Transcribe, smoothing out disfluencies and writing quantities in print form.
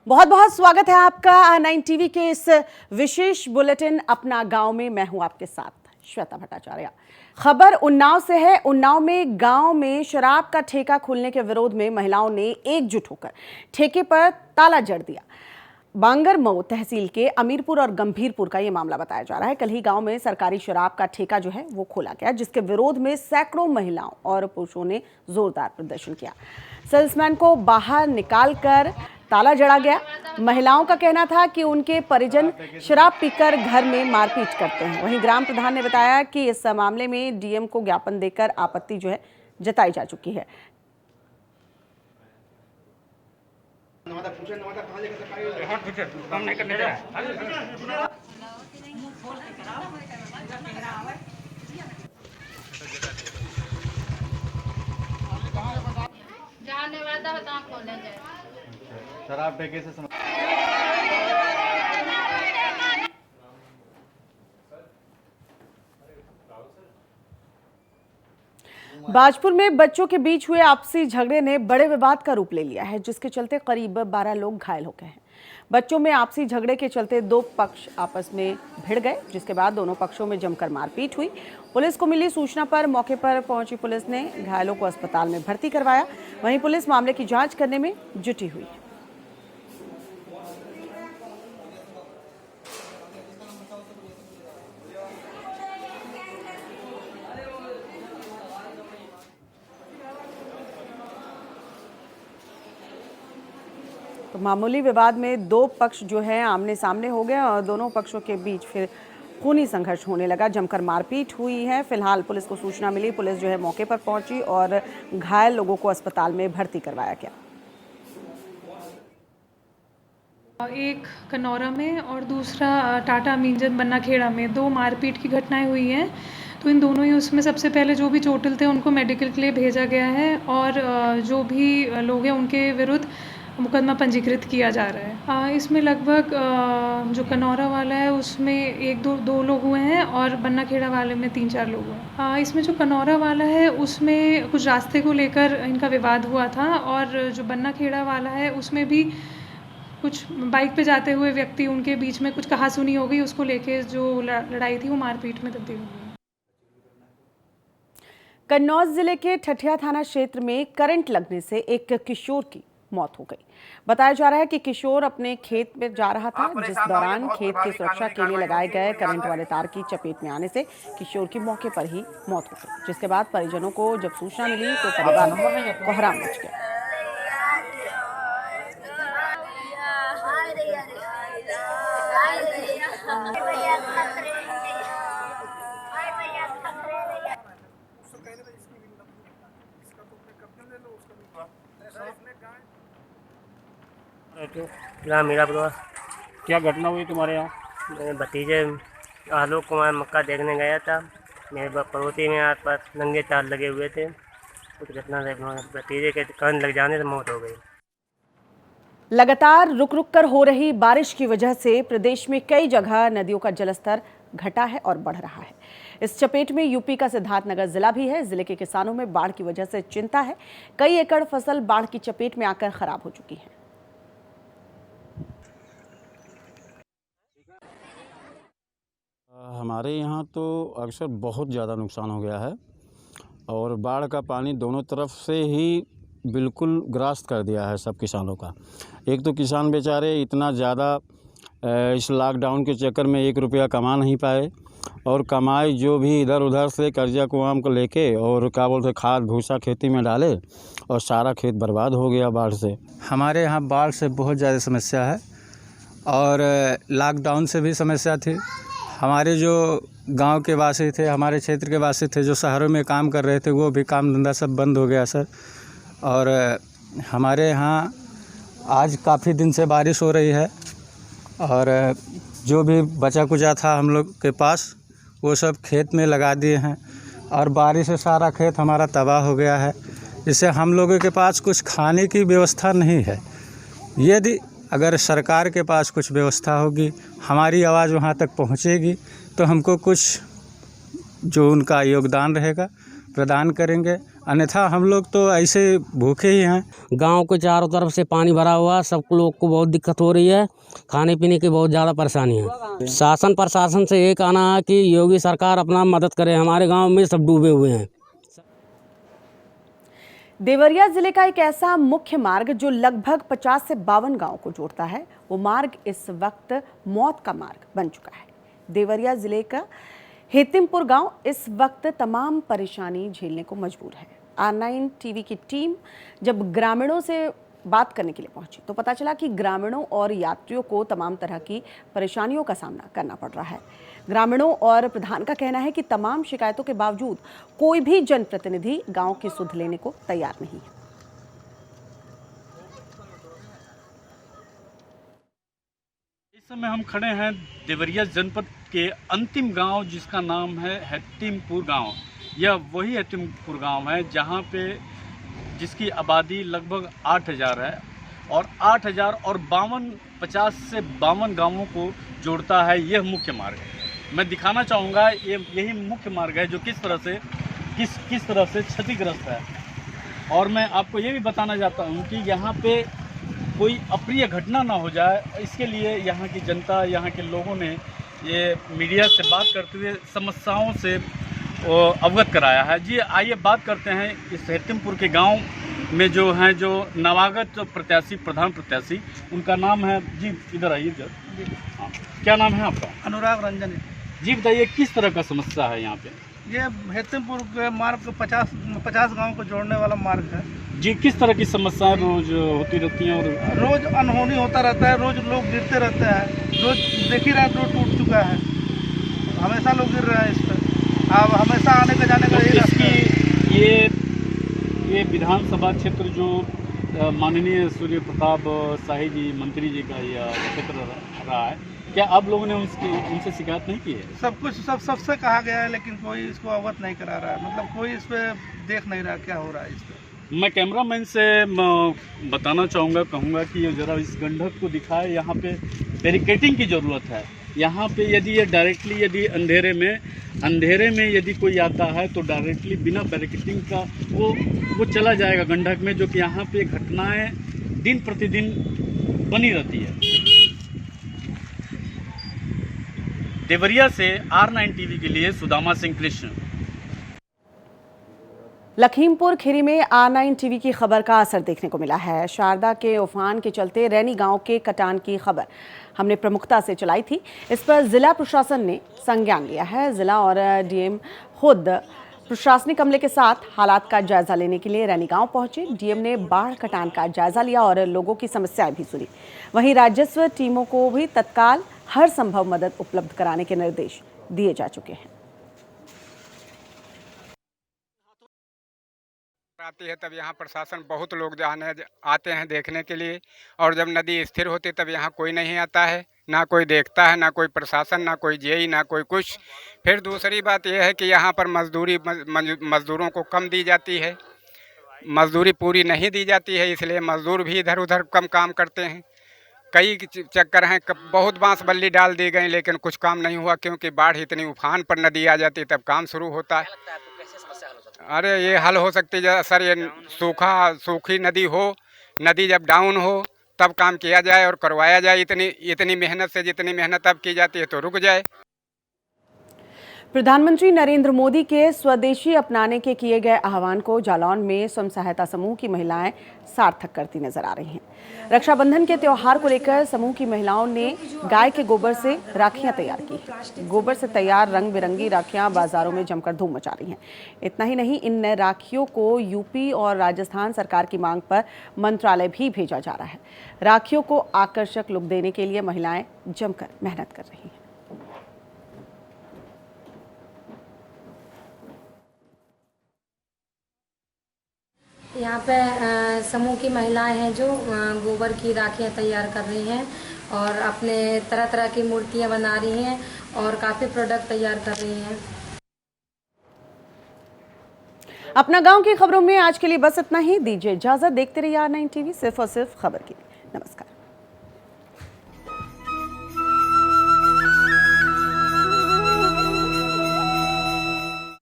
बहुत बहुत स्वागत है आपका R9 टीवी के इस विशेष बुलेटिन अपना गांव में। मैं हूं आपके साथ श्वेता भट्टाचार्य। खबर उन्नाव से है। उन्नाव में गांव में शराब का ठेका खोलने के विरोध में महिलाओं ने एकजुट होकर ठेके पर ताला जड़ दिया। बांगरमऊ तहसील के अमीरपुर और गंभीरपुर का ये मामला बताया जा रहा है। कल ही गांव में सरकारी शराब का ठेका जो है वो खोला गया, जिसके विरोध में सैकड़ों महिलाओं और पुरुषों ने जोरदार प्रदर्शन किया। सेल्समैन को बाहर निकालकर ताला जड़ा गया। महिलाओं का कहना था कि उनके परिजन शराब पीकर घर में मारपीट करते हैं। वहीं ग्राम प्रधान ने बताया कि इस मामले में डीएम को ज्ञापन देकर आपत्ति जो है जताई जा चुकी है। शराब ठेके से बाजपुर में बच्चों के बीच हुए आपसी झगड़े ने बड़े विवाद का रूप ले लिया है, जिसके चलते करीब 12 लोग घायल हो गए हैं। बच्चों में आपसी झगड़े के चलते दो पक्ष आपस में भिड़ गए, जिसके बाद दोनों पक्षों में जमकर मारपीट हुई। पुलिस को मिली सूचना पर मौके पर पहुंची पुलिस ने घायलों को अस्पताल में भर्ती करवाया। वहीं पुलिस मामले की जांच करने में जुटी हुई है। तो मामूली विवाद में दो पक्ष जो है आमने सामने हो गए और दोनों पक्षों के बीच फिर खूनी संघर्ष होने लगा, जमकर मारपीट हुई है। फिलहाल पुलिस को सूचना मिली, पुलिस जो है मौके पर पहुंची और घायल लोगों को अस्पताल में भर्ती करवाया गया। एक कनौरा में और दूसरा टाटा मींजन बन्नाखेड़ा में दो मारपीट की घटनाएं हुई हैं। तो इन दोनों ही उसमें सबसे पहले जो भी चोटिल थे उनको मेडिकल के लिए भेजा गया है और जो भी लोग हैं उनके विरुद्ध मुकदमा पंजीकृत किया जा रहा है। इसमें लगभग जो कनौरा वाला है उसमें दो लोग हुए हैं और बन्नाखेड़ा वाले में 3-4 लोग हुए हैं। इसमें जो कनौरा वाला है उसमें कुछ रास्ते को लेकर इनका विवाद हुआ था और जो बन्नाखेड़ा वाला है उसमें भी कुछ बाइक पे जाते हुए व्यक्ति उनके बीच में कुछ कहासुनी हो गई, उसको लेके जो लड़ाई थी वो मारपीट में तब्दील हो गई। कन्नौज जिले के ठठिया थाना क्षेत्र में करंट लगने से एक किशोर की मौत हो गई। बताया जा रहा है कि किशोर अपने खेत में जा रहा था, जिस दौरान खेत की सुरक्षा के लिए लगाए गए करंट वाले तार की चपेट में आने से किशोर की मौके पर ही मौत हो गई। जिसके बाद परिजनों को जब सूचना मिली तो परिवार में कोहराम मच गया। ग्राम मीरापुर। क्या घटना हुई तुम्हारे यहाँ? मेरे भतीजे आलोक कुमार मक्का देखने गया था। मेरे पड़ोसी में आसपास नंगे तार लगे हुए थे। कुछ घटना भतीजे के कान लग जाने से मौत हो गई। लगातार रुक रुक कर हो रही बारिश की वजह से प्रदेश में कई जगह नदियों का जलस्तर घटा है और बढ़ रहा है। इस चपेट में यूपी का सिद्धार्थनगर जिला भी है। जिले के किसानों में बाढ़ की वजह से चिंता है। कई एकड़ फसल बाढ़ की चपेट में आकर खराब हो चुकी है। हमारे यहाँ तो अक्सर बहुत ज़्यादा नुकसान हो गया है और बाढ़ का पानी दोनों तरफ से ही बिल्कुल ग्रास कर दिया है सब किसानों का। एक तो किसान बेचारे इतना ज़्यादा इस लॉकडाउन के चक्कर में 1 रुपया कमा नहीं पाए और कमाई जो भी इधर उधर से कर्जा कुआम को लेके और क्या बोलते खाद भूसा खेती में डाले और सारा खेत बर्बाद हो गया बाढ़ से। हमारे यहाँ बाढ़ से बहुत ज़्यादा समस्या है और लॉकडाउन से भी समस्या थी। हमारे जो गांव के वासी थे, हमारे क्षेत्र के वासी थे जो शहरों में काम कर रहे थे, वो भी काम धंधा सब बंद हो गया सर। और हमारे यहाँ आज काफ़ी दिन से बारिश हो रही है और जो भी बचा कुचा था हम लोग के पास वो सब खेत में लगा दिए हैं और बारिश से सारा खेत हमारा तबाह हो गया है। इससे हम लोगों के पास कुछ खाने की व्यवस्था नहीं है। यदि अगर सरकार के पास कुछ व्यवस्था होगी, हमारी आवाज़ वहाँ तक पहुँचेगी तो हमको कुछ जो उनका योगदान रहेगा प्रदान करेंगे अन्यथा हम लोग तो ऐसे भूखे ही हैं। गांव के चारों तरफ से पानी भरा हुआ, सब लोग को बहुत दिक्कत हो रही है, खाने पीने की बहुत ज़्यादा परेशानी है। शासन प्रशासन से ये कहना है कि योगी सरकार अपना मदद करे, हमारे गांव में सब डूबे हुए हैं। देवरिया जिले का एक ऐसा मुख्य मार्ग जो लगभग 50 से 52 गांवों को जोड़ता है, वो मार्ग इस वक्त मौत का मार्ग बन चुका है। देवरिया जिले का हेतिमपुर गांव इस वक्त तमाम परेशानी झेलने को मजबूर है। R9 टीवी की टीम जब ग्रामीणों से बात करने के लिए पहुंची तो पता चला कि ग्रामीणों और यात्रियों को तमाम तरह की परेशानियों का सामना करना पड़ रहा है। ग्रामीणों और प्रधान का कहना है कि तमाम शिकायतों के बावजूद कोई भी जनप्रतिनिधि गांव की सुध लेने को तैयार नहीं है। इस समय हम खड़े हैं देवरिया जनपद के अंतिम गांव जिसका नाम है हेतिमपुर गांव। यह वही हेतिमपुर गांव है जहां पे जिसकी आबादी लगभग 8000 है और 8000 और 50 से 52 गांवों को जोड़ता है यह मुख्य मार्ग। मैं दिखाना चाहूँगा यही मुख्य मार्ग है जो किस तरह से क्षतिग्रस्त है। और मैं आपको ये भी बताना चाहता हूँ कि यहाँ पे कोई अप्रिय घटना ना हो जाए, इसके लिए यहाँ की जनता, यहाँ के लोगों ने ये मीडिया से बात करते हुए समस्याओं से अवगत कराया है। जी आइए बात करते हैं इस हेतिमपुर के गांव में जो हैं जो नवागत प्रत्याशी, प्रधान प्रत्याशी, उनका नाम है जी, इधर आइए जी। हाँ, क्या नाम है आपका? अनुराग रंजन। जी बताइए किस तरह का समस्या है यहाँ पे? ये हेतिमपुर के मार्ग 50 गांव को जोड़ने वाला मार्ग है जी। किस तरह की समस्याएं रोज होती रहती हैं? और रोज अनहोनी होता रहता है, रोज लोग गिरते रहते हैं, रोज देख ही रहे रोड टूट चुका है, हमेशा लोग गिर रहे हैं इस पर। अब हमेशा आने का जाने का इसकी ये विधानसभा क्षेत्र जो माननीय सूर्य प्रताप शाही जी मंत्री जी का यह क्षेत्र रहा है, क्या आप लोगों ने उनसे शिकायत नहीं की है? सब कुछ सबसे कहा गया है लेकिन कोई इसको अवगत नहीं करा रहा है, मतलब कोई इस पर देख नहीं रहा क्या हो रहा है इस पर। मैं कैमरामैन से बताना चाहूँगा, कहूँगा कि ये ज़रा इस गंडक को दिखाए। यहाँ पे बैरिकेटिंग की ज़रूरत है। यहाँ पे यदि ये डायरेक्टली यदि अंधेरे में यदि कोई आता है तो डायरेक्टली बिना बैरिकेटिंग का वो चला जाएगा गंडक में, जो कि यहाँ पे घटनाएं दिन प्रतिदिन बनी रहती है। देवरिया से R9 टीवी के लिए सुदामा सिंह कृष्ण। लखीमपुर खीरी में R9 टीवी की खबर का असर देखने को मिला है। शारदा के उफान के चलते रैनी गांव के कटान की खबर हमने प्रमुखता से चलाई थी। इस पर जिला प्रशासन ने संज्ञान लिया है। जिला और डीएम खुद प्रशासनिक अमले के साथ हालात का जायजा लेने के लिए रैनी गांव पहुंचे। डीएम ने बाढ़ कटान का जायजा लिया और लोगों की समस्याएं भी सुनी। वहीं राजस्व टीमों को भी तत्काल हर संभव मदद उपलब्ध कराने के निर्देश दिए जा चुके हैं। आती है तब यहाँ प्रशासन बहुत लोग आते हैं देखने के लिए, और जब नदी स्थिर होती तब यहाँ कोई नहीं आता है, ना कोई देखता है, ना कोई प्रशासन, ना कोई जेई, ना कोई कुछ। फिर दूसरी बात यह है कि यहाँ पर मजदूरों को कम दी जाती है, मजदूरी पूरी नहीं दी जाती है, इसलिए मजदूर भी इधर उधर कम काम करते हैं। कई चक्कर हैं, बहुत बांस बल्ली डाल दी गई लेकिन कुछ काम नहीं हुआ, क्योंकि बाढ़ इतनी उफान पर नदी आ जाती तब काम शुरू होता है। अरे ये हल हो सकती है सर, ये सूखी नदी हो, नदी जब डाउन हो तब काम किया जाए और करवाया जाए। इतनी मेहनत से जितनी मेहनत अब की जाती है तो रुक जाए। प्रधानमंत्री नरेंद्र मोदी के स्वदेशी अपनाने के किए गए आह्वान को जालौन में स्वयं सहायता समूह की महिलाएं सार्थक करती नजर आ रही हैं। रक्षाबंधन के त्योहार को लेकर समूह की महिलाओं ने गाय के गोबर से राखियां तैयार की। गोबर से तैयार रंग बिरंगी राखियां बाजारों में जमकर धूम मचा रही हैं। इतना ही नहीं, इन राखियों को यूपी और राजस्थान सरकार की मांग पर मंत्रालय भी भेजा जा रहा है। राखियों को आकर्षक लुक देने के लिए महिलाएं जमकर मेहनत कर रही हैं। यहाँ पे समूह की महिलाएं हैं जो गोबर की राखियाँ तैयार कर रही हैं और अपने तरह तरह की मूर्तियाँ बना रही हैं और काफ़ी प्रोडक्ट तैयार कर रही हैं। अपना गांव की खबरों में आज के लिए बस इतना ही। दीजिए इजाजत। देखते रहिए R9 टीवी, सिर्फ और सिर्फ खबर के लिए। नमस्कार।